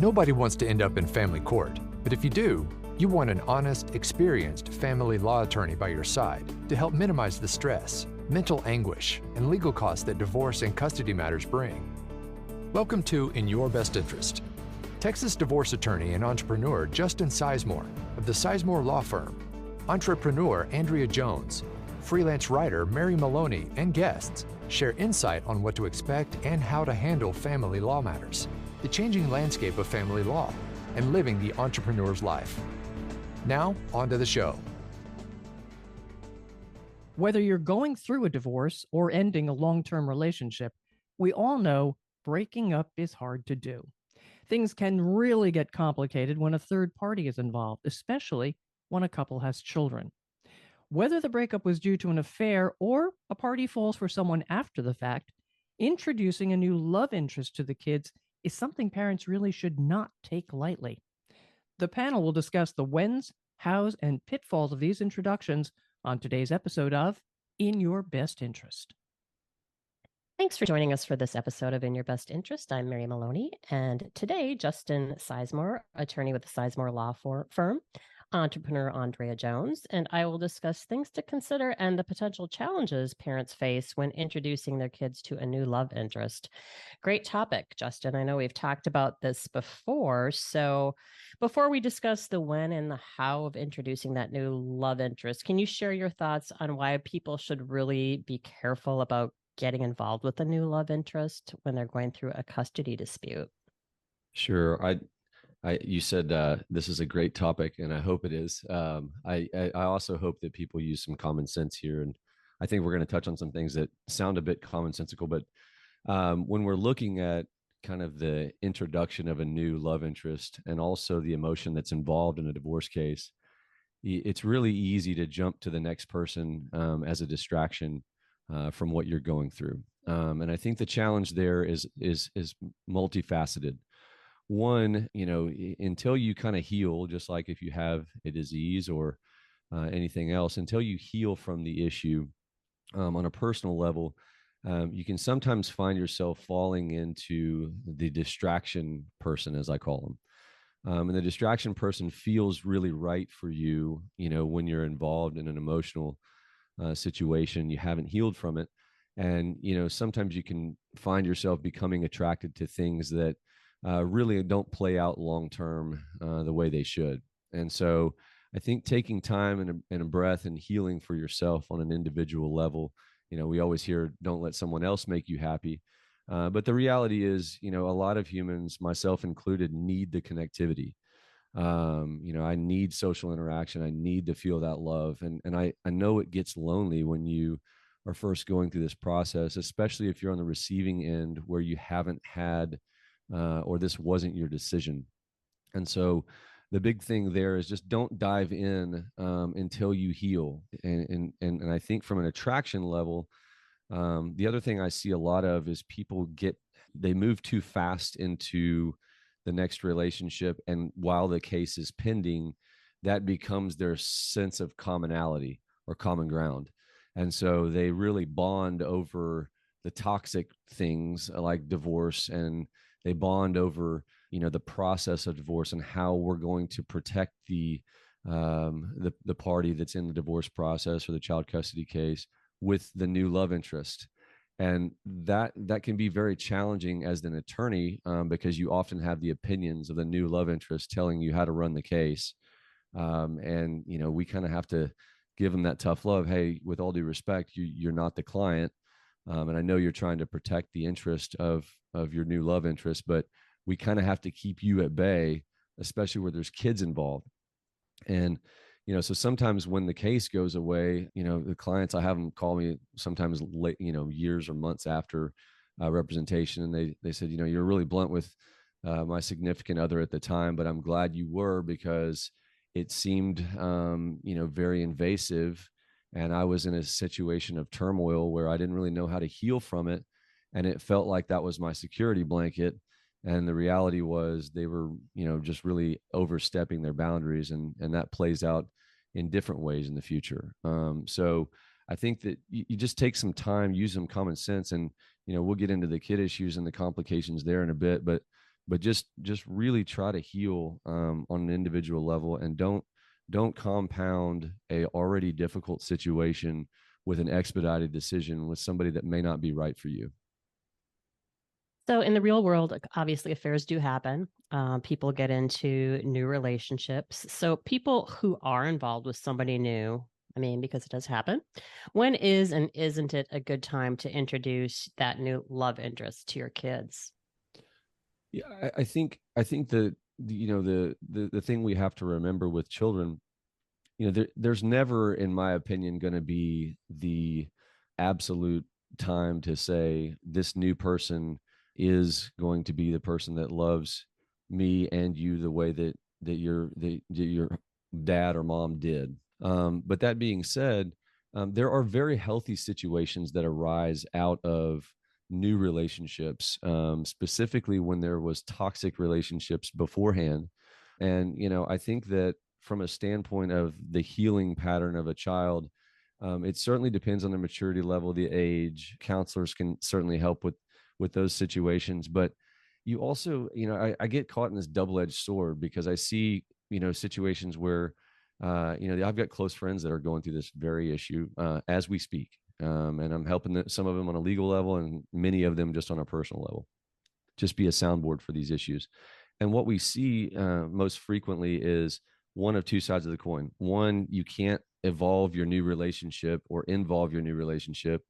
Nobody wants to end up in family court, but if you do, you want an honest, experienced family law attorney by your side to help minimize the stress, mental anguish, and legal costs that divorce and custody matters bring. Welcome to In Your Best Interest. Texas divorce attorney and entrepreneur Justin Sisemore of the Sisemore Law Firm, entrepreneur Andrea Jones, freelance writer Mary Maloney, and guests share insight on what to expect and how to handle family law matters, the changing landscape of family law, and living the entrepreneur's life. Now, on to the show. Whether you're going through a divorce or ending a long-term relationship, we all know breaking up is hard to do. Things can really get complicated when a third party is involved, especially when a couple has children. Whether the breakup was due to an affair or a party falls for someone after the fact, introducing a new love interest to the kids is something parents really should not take lightly. The panel will discuss the whens, hows, and pitfalls of these introductions on today's episode of In Your Best Interest. Thanks for joining us for this episode of In Your Best Interest. I'm Mary Maloney, and today, Justin Sisemore, attorney with the Sisemore Law Firm, entrepreneur Andrea Jones, and I will discuss things to consider and the potential challenges parents face when introducing their kids to a new love interest. Great topic, Justin. I know we've talked about this before. So before we discuss the when and the how of introducing that new love interest, can you share your thoughts on why people should really be careful about getting involved with a new love interest when they're going through a custody dispute? Sure. You said this is a great topic, and I hope it is. I also hope that people use some common sense here, and I think we're going to touch on some things that sound a bit commonsensical. But when we're looking at kind of the introduction of a new love interest and also the emotion that's involved in a divorce case, it's really easy to jump to the next person as a distraction from what you're going through. And I think the challenge there is multifaceted. One, until you kind of heal, just like if you have a disease or anything else, until you heal from the issue on a personal level, you can sometimes find yourself falling into the distraction person, as I call them. And the distraction person feels really right for you, when you're involved in an emotional situation, you haven't healed from it. And, sometimes you can find yourself becoming attracted to things that really don't play out long-term the way they should. And so I think taking time and a breath and healing for yourself on an individual level, we always hear, don't let someone else make you happy. But the reality is, a lot of humans, myself included, need the connectivity. I need social interaction. I need to feel that love. And I know it gets lonely when you are first going through this process, especially if you're on the receiving end where you haven't had or this wasn't your decision. And so the big thing there is just don't dive in until you heal. And I think from an attraction level, the other thing I see a lot of is people they move too fast into the next relationship. And while the case is pending, that becomes their sense of commonality or common ground. And so they really bond over the toxic things like divorce, and they bond over, the process of divorce and how we're going to protect the party that's in the divorce process or the child custody case with the new love interest. And that can be very challenging as an attorney because you often have the opinions of the new love interest telling you how to run the case. And, we kind of have to give them that tough love. Hey, with all due respect, you're not the client. And I know you're trying to protect the interest of your new love interest, but we kind of have to keep you at bay, especially where there's kids involved. And, so sometimes when the case goes away, the clients, I have them call me sometimes late, years or months after representation. And they said, you're really blunt with my significant other at the time, but I'm glad you were, because it seemed, very invasive. And I was in a situation of turmoil where I didn't really know how to heal from it. And it felt like that was my security blanket. And the reality was they were, just really overstepping their boundaries. And that plays out in different ways in the future. So I think that you just take some time, use some common sense, and, we'll get into the kid issues and the complications there in a bit. But but just really try to heal on an individual level, and don't compound a already difficult situation with an expedited decision with somebody that may not be right for you. So in the real world, obviously affairs do happen. People get into new relationships. So people who are involved with somebody new, I mean, because it does happen, when is and isn't it a good time to introduce that new love interest to your kids? Yeah, I think the thing we have to remember with children, there's never, in my opinion, going to be the absolute time to say this new person is going to be the person that loves me and you the way that your dad or mom did. But that being said, there are very healthy situations that arise out of new relationships, specifically when there was toxic relationships beforehand. And I think that from a standpoint of the healing pattern of a child, it certainly depends on the maturity level, the age. Counselors can certainly help with those situations, but you also, I get caught in this double-edged sword because I see, situations where, I've got close friends that are going through this very issue as we speak, and I'm helping some of them on a legal level, and many of them just on a personal level. Just be a soundboard for these issues. And what we see most frequently is one of two sides of the coin. One, you can't evolve your new relationship or involve your new relationship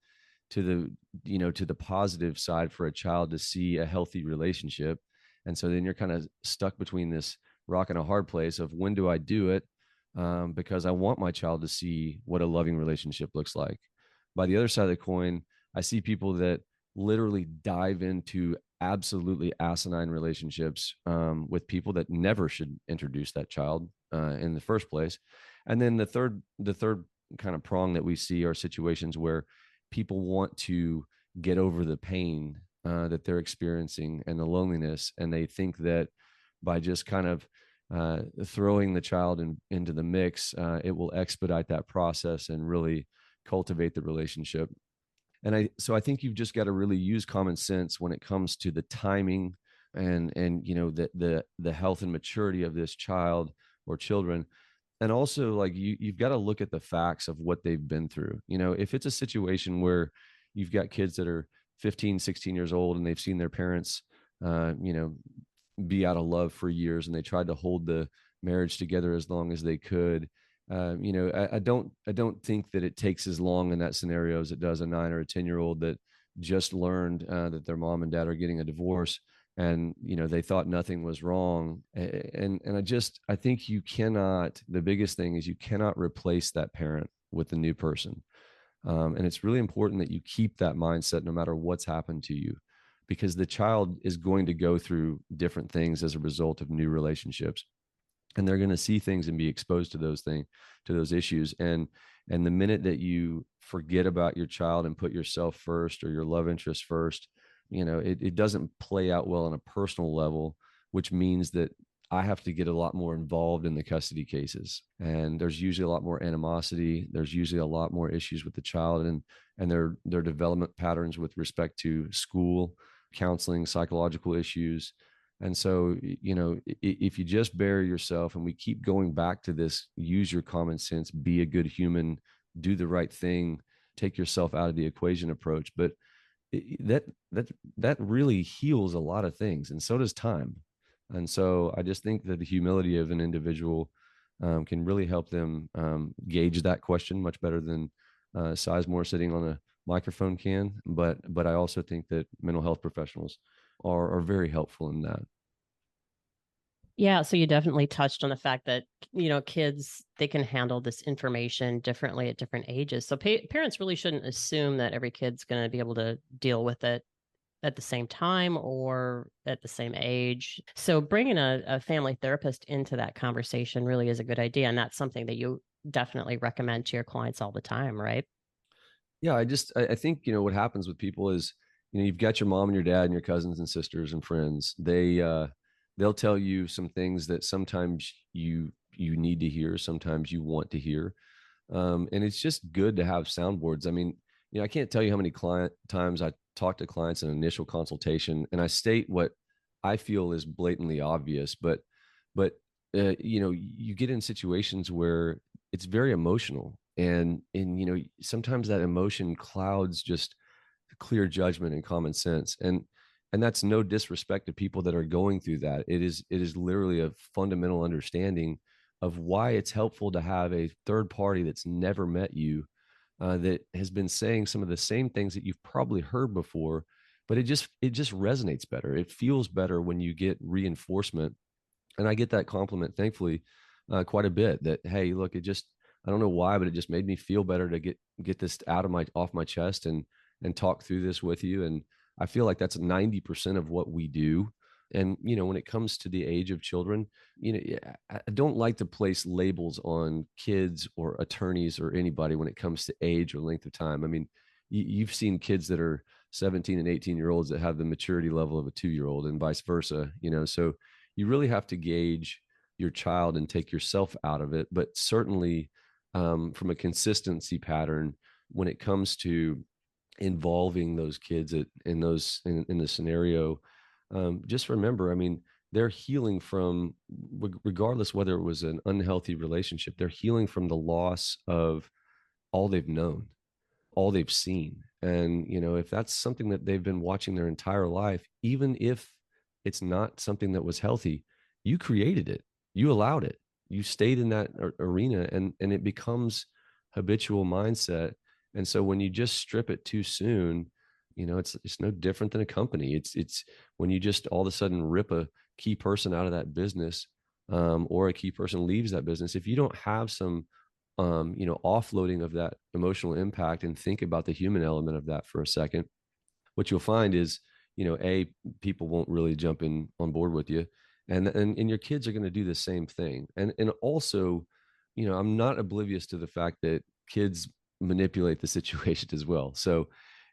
to the positive side for a child to see a healthy relationship. And so then you're kind of stuck between this rock and a hard place of when do I do it? Because I want my child to see what a loving relationship looks like. By the other side of the coin, I see people that literally dive into absolutely asinine relationships with people that never should introduce that child in the first place. And then the third kind of prong that we see are situations where people want to get over the pain that they're experiencing and the loneliness, and they think that by just kind of throwing the child into the mix, it will expedite that process and really cultivate the relationship. So I think you've just got to really use common sense when it comes to the timing and the health and maturity of this child or children. And also, like, you've got to look at the facts of what they've been through. If it's a situation where you've got kids that are 15, 16 years old and they've seen their parents be out of love for years, and they tried to hold the marriage together as long as they could. I don't think that it takes as long in that scenario as it does a 9 or a 10-year-old that just learned that their mom and dad are getting a divorce, and they thought nothing was wrong. And I think the biggest thing is you cannot replace that parent with the new person. And it's really important that you keep that mindset no matter what's happened to you, because the child is going to go through different things as a result of new relationships, and they're going to see things and be exposed to those things, to those issues. And the minute that you forget about your child and put yourself first or your love interest first, it doesn't play out well on a personal level, which means that I have to get a lot more involved in the custody cases. And there's usually a lot more animosity. There's usually a lot more issues with the child and their development patterns with respect to school, counseling, psychological issues. And so, if you just bury yourself, and we keep going back to this, use your common sense, be a good human, do the right thing, take yourself out of the equation approach. But that really heals a lot of things, and so does time. And so I just think that the humility of an individual can really help them gauge that question much better than Sizemore sitting on a microphone can. But I also think that mental health professionals are very helpful in that. Yeah, so you definitely touched on the fact that, kids, they can handle this information differently at different ages. So parents really shouldn't assume that every kid's going to be able to deal with it at the same time or at the same age. So bringing a family therapist into that conversation really is a good idea. And that's something that you definitely recommend to your clients all the time, right? Yeah, I think, what happens with people is, you've got your mom and your dad and your cousins and sisters and friends. They'll tell you some things that sometimes you need to hear, sometimes you want to hear. And it's just good to have soundboards. I mean, I can't tell you how many times I talk to clients in initial consultation, and I state what I feel is blatantly obvious, but you get in situations where it's very emotional, and sometimes that emotion clouds just clear judgment and common sense, and that's no disrespect to people that are going through that. It is literally a fundamental understanding of why it's helpful to have a third party that's never met you, that has been saying some of the same things that you've probably heard before, but it just resonates better. It feels better when you get reinforcement, and I get that compliment, thankfully, quite a bit. That, hey, look, I don't know why, but it just made me feel better to get this off my chest and talk through this with you. And I feel like that's 90% of what we do. And when it comes to the age of children, yeah, I don't like to place labels on kids or attorneys or anybody when it comes to age or length of time. I mean, you've seen kids that are 17 and 18-year-olds that have the maturity level of a 2-year-old and vice versa. So you really have to gauge your child and take yourself out of it. But certainly, from a consistency pattern, when it comes to involving those kids in the scenario, just remember, I mean, they're healing from, regardless whether it was an unhealthy relationship, they're healing from the loss of all they've known, all they've seen. And if that's something that they've been watching their entire life, even if it's not something that was healthy, you created it, you allowed it, you stayed in that arena, and it becomes habitual mindset. And so when you just strip it too soon, it's no different than a company. It's when you just all of a sudden rip a key person out of that business, or a key person leaves that business. If you don't have some offloading of that emotional impact and think about the human element of that for a second, what you'll find is, people won't really jump in on board with you, and your kids are going to do the same thing. And also, I'm not oblivious to the fact that kids manipulate the situation as well. So,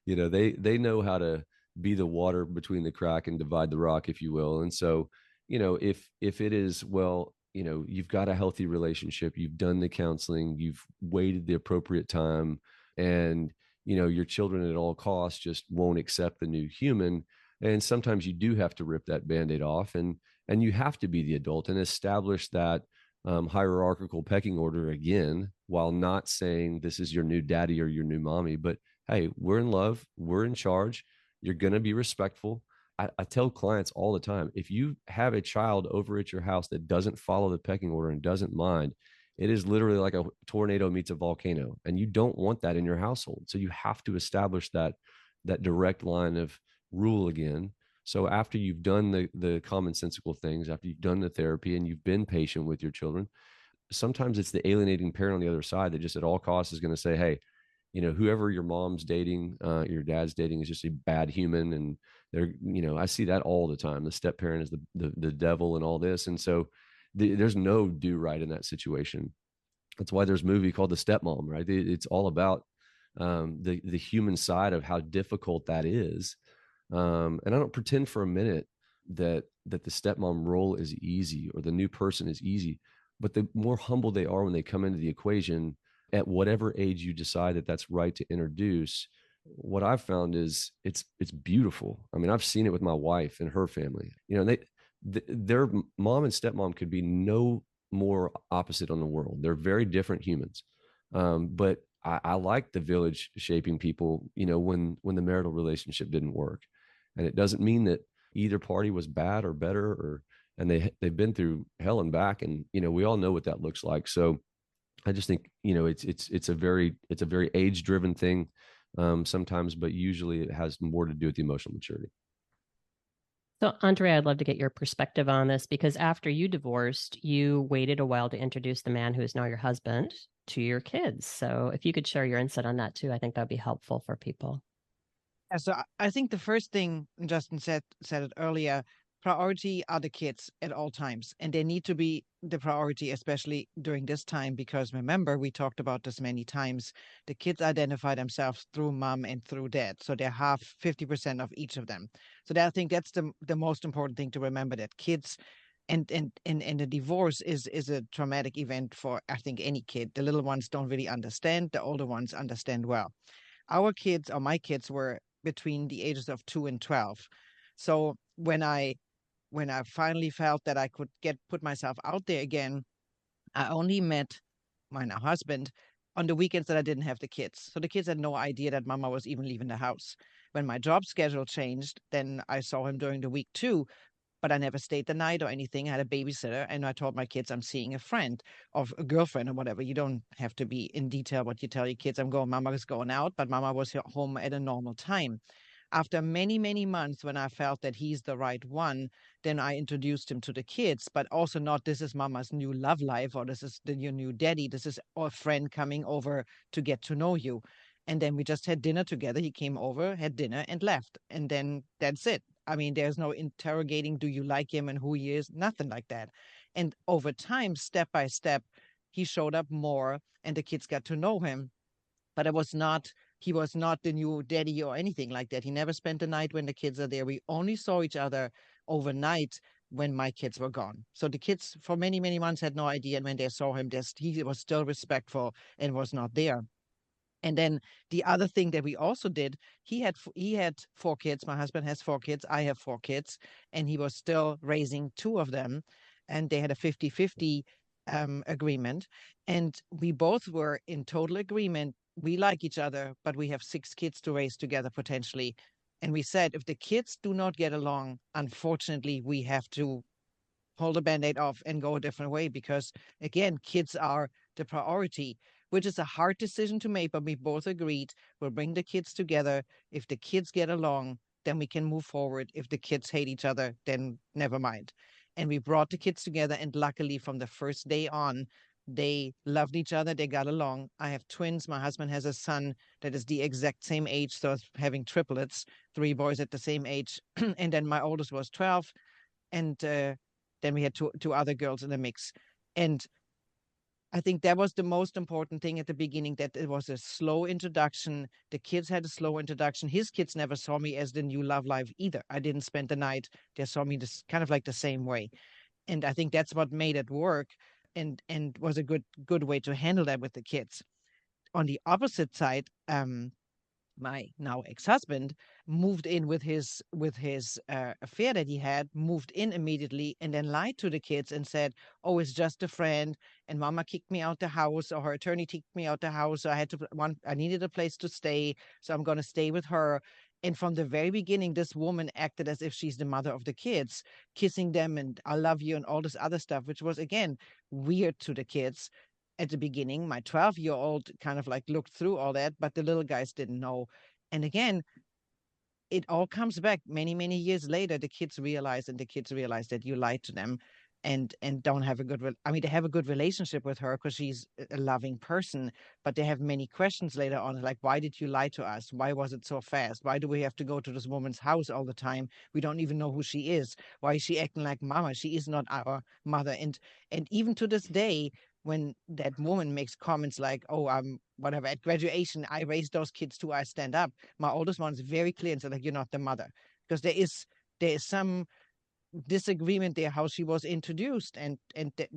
they know how to be the water between the crack and divide the rock, if you will. And so, if it is, well, you've got a healthy relationship, you've done the counseling, you've waited the appropriate time, and your children at all costs just won't accept the new human. And sometimes you do have to rip that band-aid off, and you have to be the adult and establish that hierarchical pecking order again, while not saying this is your new daddy or your new mommy, but hey, we're in love, we're in charge, you're going to be respectful. I tell clients all the time, if you have a child over at your house that doesn't follow the pecking order and doesn't mind, it is literally like a tornado meets a volcano, and you don't want that in your household. So you have to establish that direct line of rule again. So after you've done the commonsensical things, after you've done the therapy and you've been patient with your children, sometimes it's the alienating parent on the other side that just at all costs is going to say, hey, whoever your mom's dating, your dad's dating is just a bad human. And I see that all the time. The step parent is the devil and all this. And so there's no do right in that situation. That's why there's a movie called The Stepmom, right? It's all about the human side of how difficult that is. And I don't pretend for a minute that the stepmom role is easy or the new person is easy, but the more humble they are when they come into the equation, at whatever age you decide that that's right to introduce, what I've found is it's beautiful. I mean, I've seen it with my wife and her family. Their mom and stepmom could be no more opposite on the world. They're very different humans. But I like the village shaping people, when the marital relationship didn't work. And it doesn't mean that either party was bad or better, and they've been through hell and back. And, we all know what that looks like. So I just think, it's a very age driven thing, sometimes, but usually it has more to do with the emotional maturity. So, Andrea, I'd love to get your perspective on this, because after you divorced, you waited a while to introduce the man who is now your husband to your kids. So if you could share your insight on that too, I think that'd be helpful for people. Yeah, so I think the first thing Justin said it earlier, priority are the kids at all times, and they need to be the priority, especially during this time, because remember, we talked about this many times, the kids identify themselves through mom and through dad, so they have 50% of each of them. So I think that's the most important thing to remember, that kids and the divorce is a traumatic event for, I think, any kid. The little ones don't really understand, the older ones understand well. Our kids, or my kids, were between the ages of 2 and 12. So when I when I finally felt that I could put myself out there again, I only met my now husband on the weekends that I didn't have the kids. So the kids had no idea that mama was even leaving the house. When my job schedule changed, then I saw him during the week too, but I never stayed the night or anything. I had a babysitter, and I told my kids I'm seeing a friend or a girlfriend or whatever. You don't have to be in detail what you tell your kids. Mama was going out, but mama was home at a normal time. After many, many months, when I felt that he's the right one, then I introduced him to the kids, but also not this is mama's new love life or this is your new daddy. This is a friend coming over to get to know you. And then we just had dinner together. He came over, had dinner, and left. And then that's it. I mean, there's no interrogating, do you like him and who he is? Nothing like that. And over time, step by step, he showed up more and the kids got to know him. But he was not the new daddy or anything like that. He never spent the night when the kids are there. We only saw each other overnight when my kids were gone. So the kids for many, many months had no idea. And when they saw him, he was still respectful and was not there. And then the other thing that we also did, he had 4 kids. My husband has 4 kids. I have 4 kids, and he was still raising 2 of them, and they had a 50-50 agreement. And we both were in total agreement. We like each other, but we have 6 kids to raise together potentially. And we said, if the kids do not get along, unfortunately, we have to pull the band-aid off and go a different way because, again, kids are the priority, which is a hard decision to make, but we both agreed we'll bring the kids together. If the kids get along, then we can move forward. If the kids hate each other, then never mind. And we brought the kids together, and luckily from the first day on, they loved each other. They got along. I have twins. My husband has a son that is the exact same age, so it's having triplets, 3 boys at the same age. And then my oldest was 12, and then we had two other girls in the mix. And I think that was the most important thing at the beginning, that it was a slow introduction. The kids had a slow introduction. His kids never saw me as the new love life either. I didn't spend the night. They saw me this kind of like the same way. And I think that's what made it work and was a good way to handle that with the kids. On the opposite side, my now ex-husband moved in with his affair that he had, moved in immediately, and then lied to the kids and said, oh, it's just a friend, and mama kicked me out the house, or her attorney kicked me out the house, so I needed a place to stay, so I'm going to stay with her. And from the very beginning, this woman acted as if she's the mother of the kids, kissing them and I love you and all this other stuff, which was, again, weird to the kids at the beginning. My 12-year-old kind of like looked through all that, but the little guys didn't know. And again, it all comes back many, many years later. The kids realize that you lied to them and don't have a good, they have a good relationship with her because she's a loving person, but they have many questions later on, like, why did you lie to us? Why was it so fast? Why do we have to go to this woman's house all the time? We don't even know who she is. Why is she acting like mama? She is not our mother. And even to this day, when that woman makes comments like, oh, whatever, at graduation, I raised those kids too, I stand up. My oldest one is very clear and said, like, you're not the mother. Because there is some disagreement there, how she was introduced, and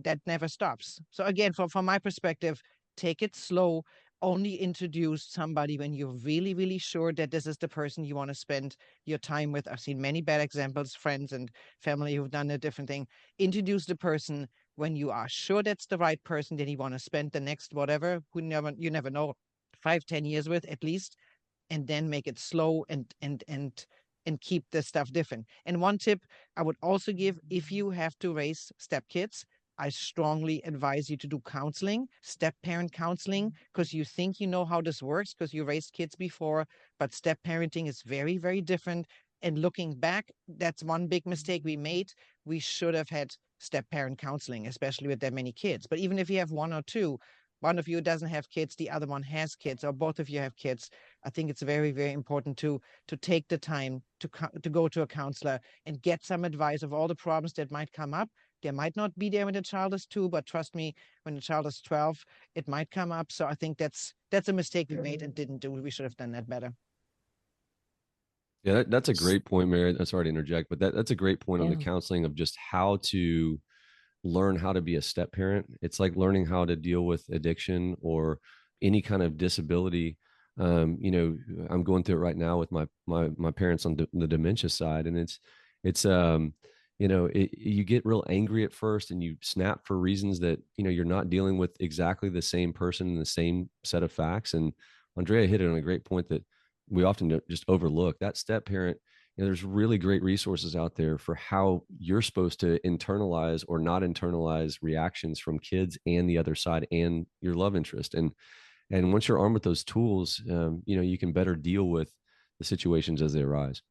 that never stops. So again, from my perspective, take it slow. Only introduce somebody when you're really, really sure that this is the person you want to spend your time with. I've seen many bad examples, friends and family who've done a different thing. Introduce the person when you are sure that's the right person that you want to spend the next whatever, you never know, 5-10 years with at least, and then make it slow and keep the stuff different. And one tip I would also give, if you have to raise stepkids, I strongly advise you to do counseling, step-parent counseling, because you think you know how this works because you raised kids before, but step-parenting is very, very different. And looking back, that's one big mistake we made. We should have had step-parent counseling, especially with that many kids. But even if you have 1 or 2, one of you doesn't have kids, the other one has kids, or both of you have kids, I think it's very, very important to take the time to go to a counselor and get some advice of all the problems that might come up. They might not be there when the child is 2, but trust me, when the child is 12, it might come up. So I think that's a mistake we made and didn't do. We should have done that better. Yeah, that's a great point, Mary. I'm sorry to interject, but that's a great point on the counseling of just how to learn how to be a step parent. It's like learning how to deal with addiction or any kind of disability. I'm going through it right now with my parents on the dementia side, and it's you get real angry at first and you snap for reasons that, you're not dealing with exactly the same person and the same set of facts. And Andrea hit it on a great point that we often just overlook. That step parent, there's really great resources out there for how you're supposed to internalize or not internalize reactions from kids and the other side and your love interest. And once you're armed with those tools, you can better deal with the situations as they arise.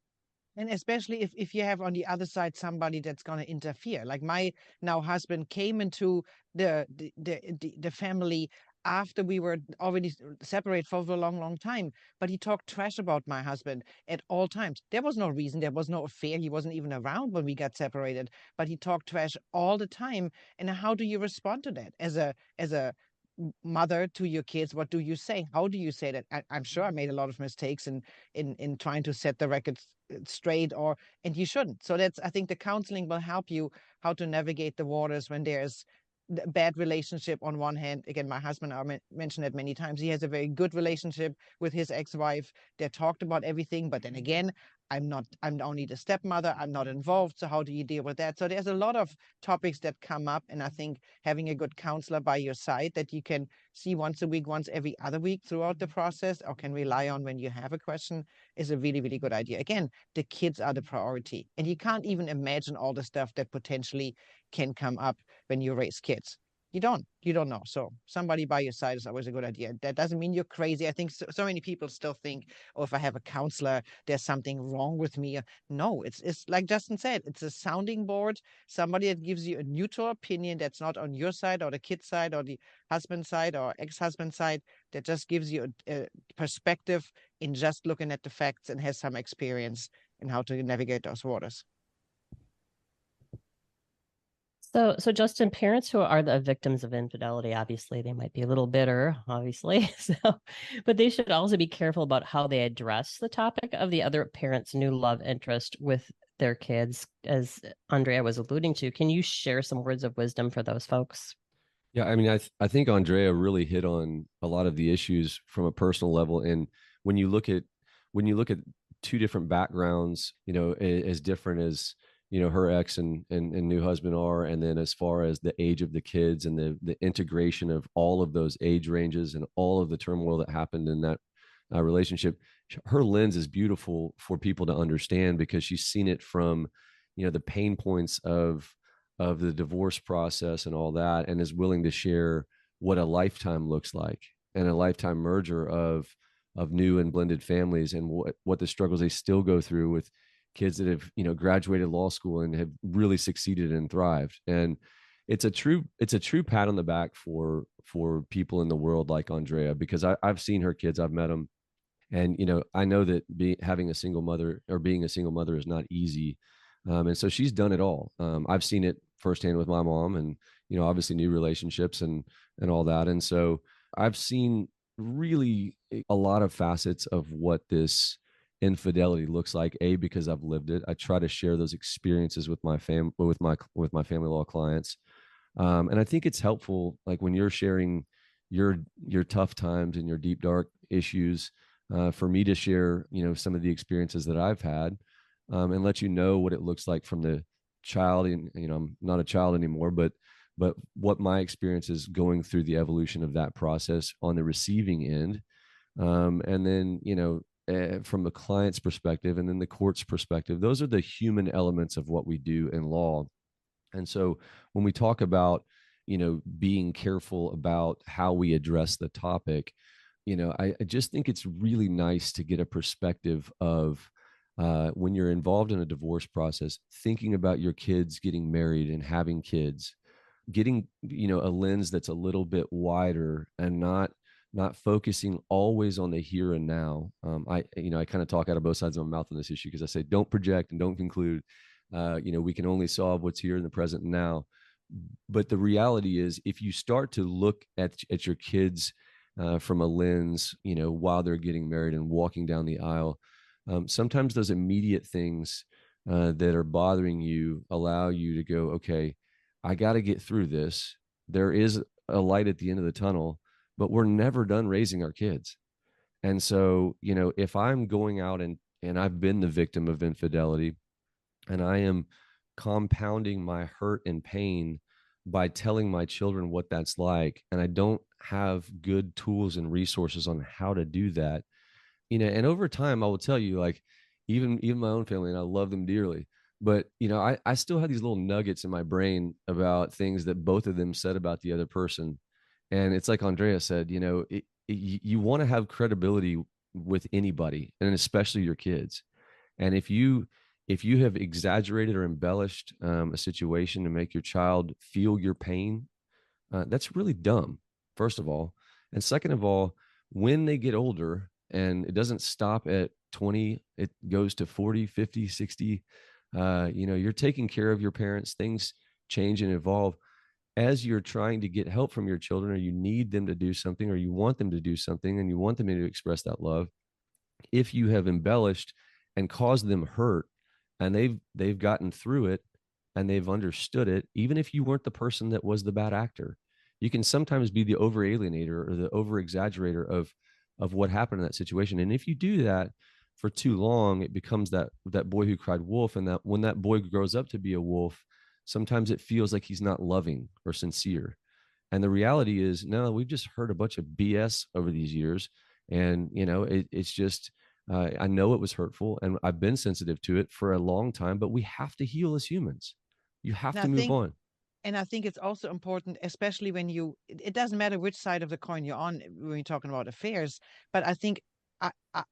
And especially if you have on the other side somebody that's going to interfere. Like my now husband came into the family after we were already separated for a long, long time. But he talked trash about my husband at all times. There was no reason. There was no affair. He wasn't even around when we got separated. But he talked trash all the time. And how do you respond to that as a mother to your kids? What do you say? How do you say that? I'm sure I made a lot of mistakes in trying to set the record straight, and you shouldn't. So I think the counseling will help you how to navigate the waters when there's bad relationship on one hand. Again, my husband, I mentioned it many times, he has a very good relationship with his ex-wife. They talked about everything, but then again, I'm only the stepmother, I'm not involved. So how do you deal with that? So there's a lot of topics that come up, and I think having a good counselor by your side that you can see once a week, once every other week throughout the process, or can rely on when you have a question, is a really, really good idea. Again, the kids are the priority, and you can't even imagine all the stuff that potentially can come up when you raise kids. You don't know. So somebody by your side is always a good idea. That doesn't mean you're crazy. I think so many people still think, oh, if I have a counselor, there's something wrong with me. No, it's like Justin said, it's a sounding board, somebody that gives you a neutral opinion that's not on your side or the kid's side or the husband side or ex-husband side, that just gives you a perspective in just looking at the facts and has some experience in how to navigate those waters. So Justin, parents who are the victims of infidelity, obviously they might be a little bitter, obviously. But they should also be careful about how they address the topic of the other parent's new love interest with their kids, as Andrea was alluding to. Can you share some words of wisdom for those folks? Yeah, I mean, I think Andrea really hit on a lot of the issues from a personal level. And when you look at two different backgrounds, as different as her ex and new husband are, and then as far as the age of the kids and the integration of all of those age ranges and all of the turmoil that happened in that relationship, her lens is beautiful for people to understand because she's seen it from the pain points of the divorce process and all that, and is willing to share what a lifetime looks like and a lifetime merger of new and blended families, and what the struggles they still go through with kids that have graduated law school and have really succeeded and thrived. And it's a true pat on the back for people in the world like Andrea, because I've seen her kids, I've met them, and I know that being a single mother is not easy. And so she's done it all. I've seen it firsthand with my mom, and obviously new relationships and all that. And so I've seen really a lot of facets of what this infidelity looks like, because I've lived it. I try to share those experiences with my family law clients. And I think it's helpful, like when you're sharing your tough times and your deep, dark issues, for me to share, some of the experiences that I've had, and let what it looks like from the child. And, I'm not a child anymore, but what my experience is going through the evolution of that process on the receiving end. And then, from the client's perspective and then the court's perspective, those are the human elements of what we do in law. And so when we talk about, being careful about how we address the topic, I just think it's really nice to get a perspective of, when you're involved in a divorce process, thinking about your kids getting married and having kids, getting, a lens that's a little bit wider and not focusing always on the here and now. I kind of talk out of both sides of my mouth on this issue, because I say, don't project and don't conclude. We can only solve what's here in the present now. But the reality is, if you start to look at your kids from a lens, while they're getting married and walking down the aisle, sometimes those immediate things that are bothering you allow you to go, okay, I got to get through this. There is a light at the end of the tunnel, but we're never done raising our kids. And so, if I'm going out and I've been the victim of infidelity, and I am compounding my hurt and pain by telling my children what that's like, and I don't have good tools and resources on how to do that, and over time I will tell you, like, even my own family, and I love them dearly, but I still have these little nuggets in my brain about things that both of them said about the other person. And it's like Andrea said, you want to have credibility with anybody, and especially your kids. And if you have exaggerated or embellished a situation to make your child feel your pain, that's really dumb, first of all. And second of all, when they get older, and it doesn't stop at 20, it goes to 40, 50, 60, you're taking care of your parents, things change and evolve. As you're trying to get help from your children, or you need them to do something, or you want them to do something, and you want them to express that love, if you have embellished and caused them hurt, and they've gotten through it and they've understood it, even if you weren't the person that was the bad actor, you can sometimes be the over alienator or the over exaggerator of what happened in that situation. And if you do that for too long, it becomes that boy who cried wolf. And that when that boy grows up to be a wolf, sometimes it feels like he's not loving or sincere. And the reality is, no, we've just heard a bunch of BS over these years. And, it's just, I know it was hurtful, and I've been sensitive to it for a long time, but we have to heal as humans. You have And to move on. And I think it's also important, especially when it doesn't matter which side of the coin you're on when you're talking about affairs, but I think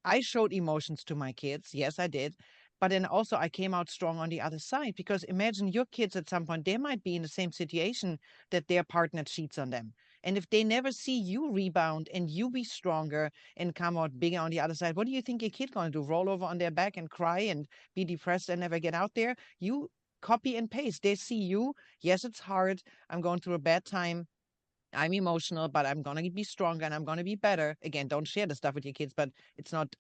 I showed emotions to my kids. Yes, I did. But then also I came out strong on the other side, because imagine your kids at some point, they might be in the same situation that their partner cheats on them. And if they never see you rebound and you be stronger and come out bigger on the other side, what do you think your kid going to do? Roll over on their back and cry and be depressed and never get out there? You copy and paste. They see you. Yes, it's hard. I'm going through a bad time. I'm emotional, but I'm going to be stronger and I'm going to be better. Again, don't share the stuff with your kids, but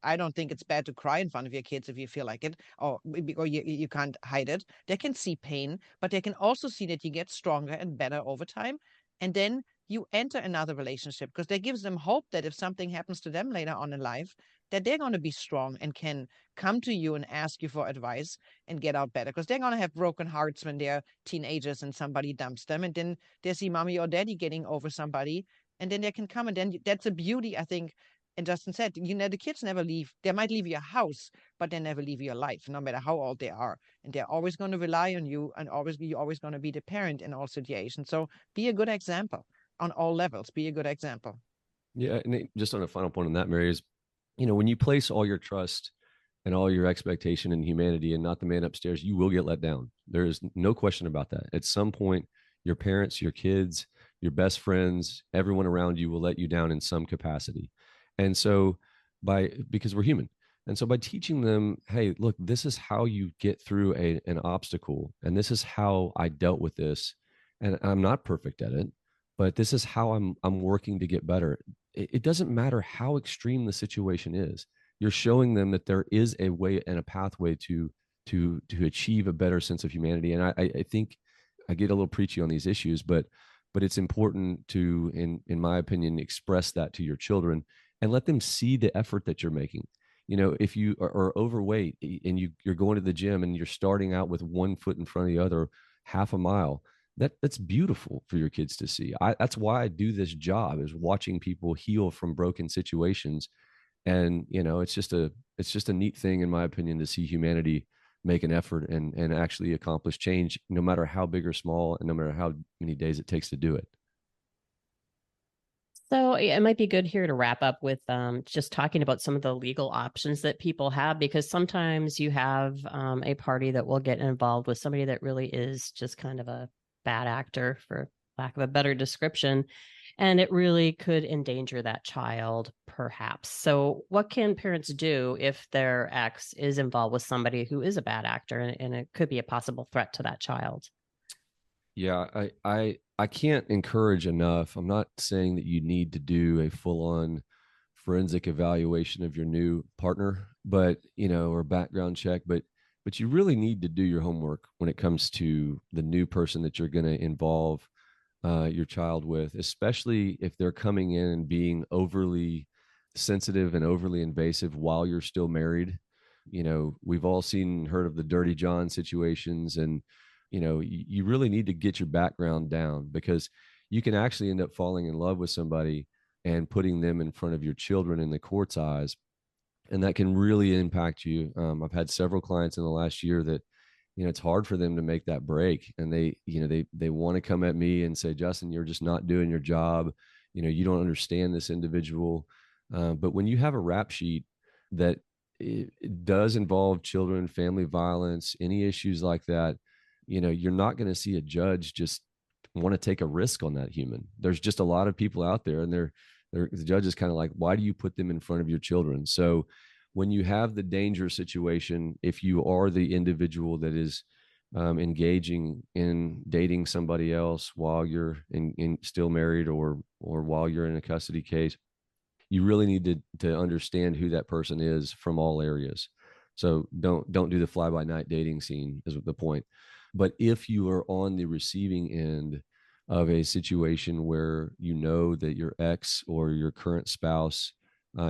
I don't think it's bad to cry in front of your kids if you feel like it, or you can't hide it. They can see pain, but they can also see that you get stronger and better over time. And then you enter another relationship, because that gives them hope that if something happens to them later on in life, that they're going to be strong and can come to you and ask you for advice and get out better, because they're going to have broken hearts when they're teenagers and somebody dumps them, and then they see mommy or daddy getting over somebody, and then they can come, and then that's a beauty, I think. And Justin said, the kids never leave. They might leave your house, but they never leave your life, no matter how old they are. And they're always going to rely on you, and you're always going to be the parent in all situations. So be a good example on all levels. Be a good example. Yeah. And just on a final point on that, Mary, is, when you place all your trust and all your expectation in humanity and not the man upstairs, you will get let down. There is no question about that. At some point, your parents, your kids, your best friends, everyone around you will let you down in some capacity. And so because we're human. And so by teaching them, hey, look, this is how you get through an obstacle. And this is how I dealt with this. And I'm not perfect at it, but this is how I'm working to get better. It doesn't matter how extreme the situation is. You're showing them that there is a way and a pathway to achieve a better sense of humanity. And I think I get a little preachy on these issues, but it's important to, in my opinion, express that to your children and let them see the effort that you're making. If you are overweight and you're going to the gym and you're starting out with one foot in front of the other, half a mile, that's beautiful for your kids to see. That's why I do this job, is watching people heal from broken situations. And it's just a neat thing, in my opinion, to see humanity make an effort and actually accomplish change, no matter how big or small, and no matter how many days it takes to do it. So it might be good here to wrap up with just talking about some of the legal options that people have, because sometimes you have a party that will get involved with somebody that really is just kind of a bad actor, for lack of a better description, and it really could endanger that child, perhaps. So what can parents do if their ex is involved with somebody who is a bad actor, and it could be a possible threat to that child? Yeah, I can't encourage enough. I'm not saying that you need to do a full-on forensic evaluation of your new partner, but or background check, but you really need to do your homework when it comes to the new person that you're going to involve your child with, especially if they're coming in and being overly sensitive and overly invasive while you're still married. We've all seen and heard of the Dirty John situations, and you really need to get your background down, because you can actually end up falling in love with somebody and putting them in front of your children in the court's eyes. And that can really impact you. I've had several clients in the last year that, it's hard for them to make that break. And they want to come at me and say, Justin, you're just not doing your job. You don't understand this individual. But when you have a rap sheet that it does involve children, family violence, any issues like that, you're not going to see a judge just want to take a risk on that human. There's just a lot of people out there, and the judge is kind of like, why do you put them in front of your children? So when you have the danger situation, if you are the individual that is engaging in dating somebody else while you're in still married, or while you're in a custody case, you really need to understand who that person is from all areas. So don't do the fly-by-night dating scene is the point. But if you are on the receiving end of a situation where you know that your ex or your current spouse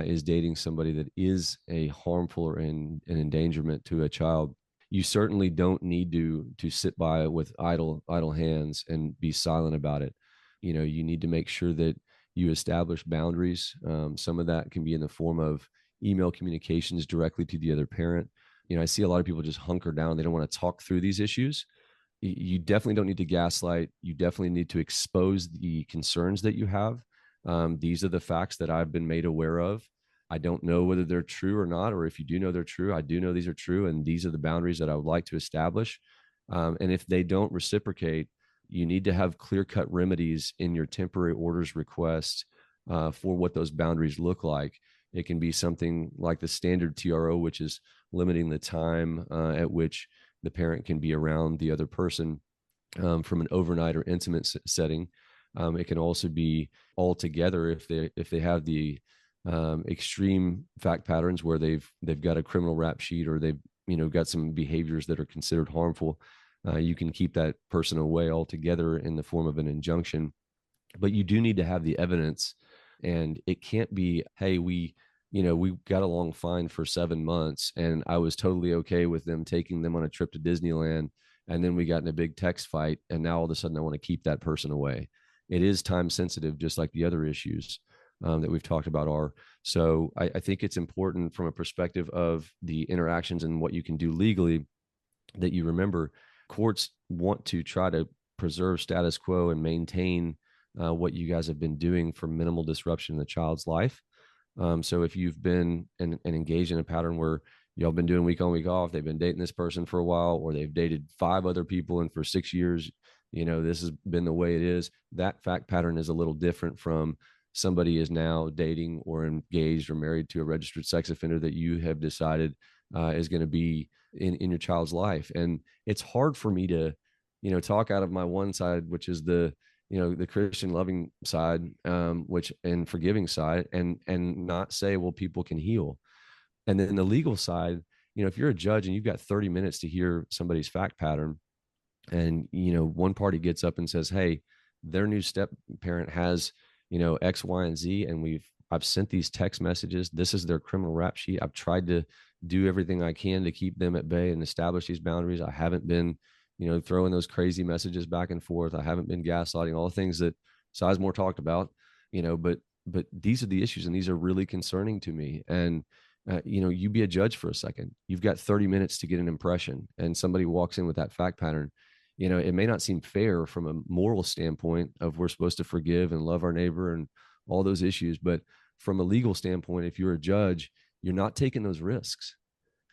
is dating somebody that is a harmful or an endangerment to a child, you certainly don't need to sit by with idle hands and be silent about it. You need to make sure that you establish boundaries. Some of that can be in the form of email communications directly to the other parent. I see a lot of people just hunker down. They don't want to talk through these issues. You definitely don't need to gaslight. You definitely need to expose the concerns that you have. These are the facts that I've been made aware of. I don't know whether they're true or not, or if you do know they're true, I do know these are true, and these are the boundaries that I would like to establish. And if they don't reciprocate, you need to have clear-cut remedies in your temporary orders request for what those boundaries look like. It can be something like the standard TRO, which is limiting the time at which the parent can be around the other person from an overnight or intimate setting. It can also be all together if they have the extreme fact patterns where they've got a criminal rap sheet, or they've got some behaviors that are considered harmful. You can keep that person away altogether in the form of an injunction. But you do need to have the evidence, and it can't be, hey, we got along fine for 7 months, and I was totally okay with them taking them on a trip to Disneyland, and then we got in a big text fight, and now all of a sudden I want to keep that person away. It is time sensitive, just like the other issues that we've talked about are. So I think it's important from a perspective of the interactions and what you can do legally, that you remember courts want to try to preserve status quo and maintain what you guys have been doing for minimal disruption in the child's life. So if you've been and engaged in a pattern where y'all been doing week on, week off, they've been dating this person for a while, or they've dated 5 other people, and for 6 years, this has been the way it is, that fact pattern is a little different from somebody is now dating or engaged or married to a registered sex offender that you have decided is going to be in your child's life. And it's hard for me to, talk out of my one side, which is the Christian loving side, which and forgiving side, and not say, well, people can heal. And then the legal side, if you're a judge and you've got 30 minutes to hear somebody's fact pattern, and one party gets up and says, hey, their new step parent has X, Y, and Z, and I've sent these text messages, this is their criminal rap sheet, I've tried to do everything I can to keep them at bay and establish these boundaries, I haven't been throwing those crazy messages back and forth, I haven't been gaslighting, all the things that Sizemore talked about, but these are the issues, and these are really concerning to me. And you be a judge for a second. You've got 30 minutes to get an impression, and somebody walks in with that fact pattern. It may not seem fair from a moral standpoint of we're supposed to forgive and love our neighbor and all those issues. But from a legal standpoint, if you're a judge, you're not taking those risks,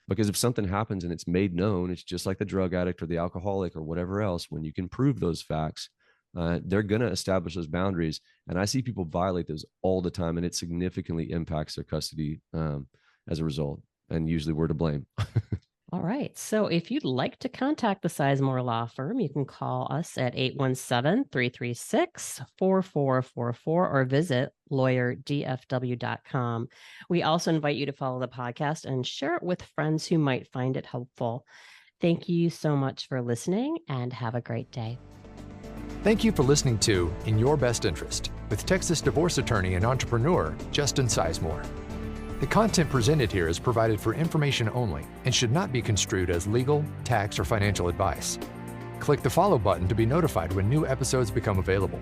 because if something happens and it's made known, it's just like the drug addict or the alcoholic or whatever else. When you can prove those facts, they're going to establish those boundaries. And I see people violate those all the time, and it significantly impacts their custody as a result. And usually we're to blame. All right. So if you'd like to contact the Sizemore Law Firm, you can call us at 817-336-4444 or visit lawyerdfw.com. We also invite you to follow the podcast and share it with friends who might find it helpful. Thank you so much for listening, and have a great day. Thank you for listening to In Your Best Interest with Texas divorce attorney and entrepreneur Justin Sizemore. The content presented here is provided for information only and should not be construed as legal, tax, or financial advice. Click the follow button to be notified when new episodes become available.